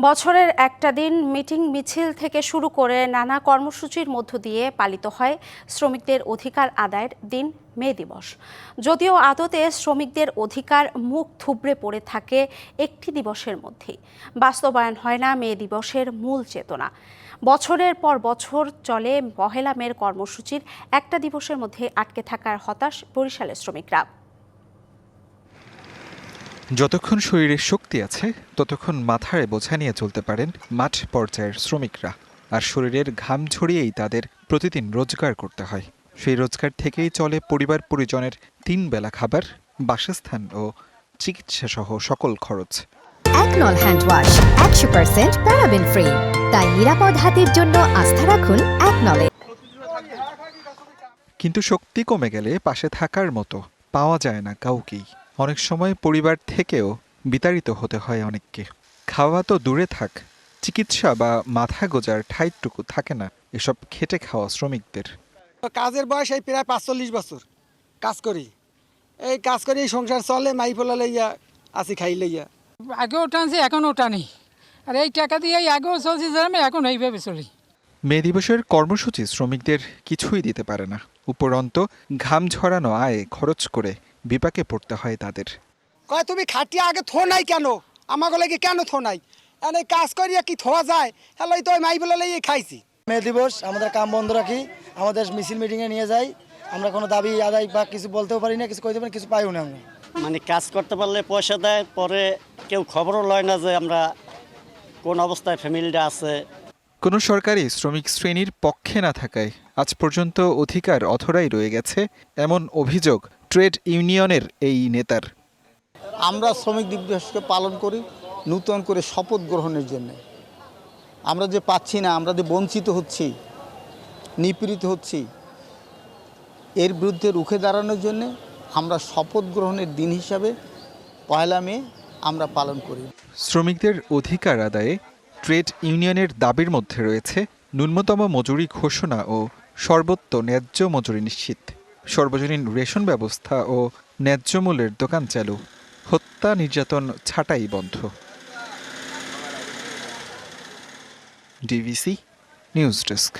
বছরের একটা দিন মিটিং মিছিল থেকে শুরু করে নানা কর্মসূচির মধ্য দিয়ে পালিত হয় শ্রমিকদের অধিকার আদায়ের দিন মে দিবস। যদিও আদতে শ্রমিকদের অধিকার মুখ থুবড়ে পড়ে থাকে একটি দিবসের মধ্যেই, বাস্তবায়ন হয় না মে দিবসের মূল চেতনা। বছরের পর বছর চলে পহেলা মের কর্মসূচির একটা দিবসের মধ্যে আটকে থাকার হতাশ বরিশালের শ্রমিকরা। যতক্ষণ শরীরে শক্তি আছে ততক্ষণ মাথায় বোঝা নিয়ে চলতে পারেন মাঠ পর্যায়ের শ্রমিকরা। আর শরীরের ঘাম ঝরিয়েই তাদের প্রতিদিন রোজগার করতে হয়। সেই রোজগার থেকেই চলে পরিবার পরিজনের 3 বেলা খাবার, বাসস্থান ও চিকিৎসা সহ সকল খরচ। একনল হ্যান্ড ওয়াশ 100% প্যারাবেন ফ্রি, তাই নিরাপদ হাতের জন্য আস্থা রাখুন একনলে। কিন্তু শক্তি কমে গেলে পাশে থাকার মতো পাওয়া যায় না কাউকেই। অনেক সময় পরিবার থেকেও বিতাড়িত হতে হয় অনেককে। খাওয়া তো দূরে থাক, চিকিৎসা বা মাথা গোজার ঠাঁইটুকু থাকে না এসব খেটে খাওয়া শ্রমিকদের। কাজের বয়স এই প্রায় 45 বছর কাজ করি। এই কাজ করি সংসার চলে, মাই ফোলা লইয়া আসি খাই লইয়া। আগেও টানছি এখনও টানি, আর এই টাকা দিয়ে আগেও চলছি যে আমি এখন এইভাবে চলি। মে দিবসের কর্মসূচি শ্রমিকদের কিছুই দিতে পারে না। উপরন্ত ঘাম ঝরানো আয় খরচ করে বিপাকে পড়তে হয় তাদের। কয় তুমি খাটিয়া আগে থো নাই কেন, আমাকে লাগে কেন থো নাই, এই কাজ করিয়া কি থোয়া যায়? হ্যালো তো মাই ফোলা লইয়া খাইছি। মে দিবস আমাদের কাম বন্ধ রাখি, আমাদের মিছিল মিটিংয়ে নিয়ে যাই। আমরা কোনো দাবি আদায় বা কিছু বলতেও পারি না, কিছু কইতে পারি, কিছু পাইও না। আমরা মানে কাজ করতে পারলে পয়সা দেয়, পরে কেউ খবরও লয় না যে আমরা কোন অবস্থায় ফ্যামিলিটা আছে। কোনো সরকারি শ্রমিক শ্রেণীর পক্ষে না থাকায় আজ পর্যন্ত অধিকার অধরাই রয়ে গেছে, এমন অভিযোগ ট্রেড ইউনিয়নের এই নেতার। আমরা শ্রমিক দিবসকে পালন করি নূতন করে শপথ গ্রহণের জন্য। আমরা যে পাচ্ছি না, আমরা যে বঞ্চিত হচ্ছি, নিপীড়িত হচ্ছি, এর বিরুদ্ধে রুখে দাঁড়ানোর জন্য আমরা শপথ গ্রহণের দিন হিসাবে পয়লা মে আমরা পালন করি। শ্রমিকদের অধিকার আদায়ে ট্রেড ইউনিয়নের দাবির মধ্যে রয়েছে ন্যূনতম মজুরি ঘোষণা ও সর্বোচ্চ ন্যায্য মজুরি নিশ্চিত, সর্বজনীন রেশন ব্যবস্থা ও ন্যায্য মূল্যের দোকান চালু, হত্যা নির্যাতন ছাঁটাই বন্ধ। DVC news desk.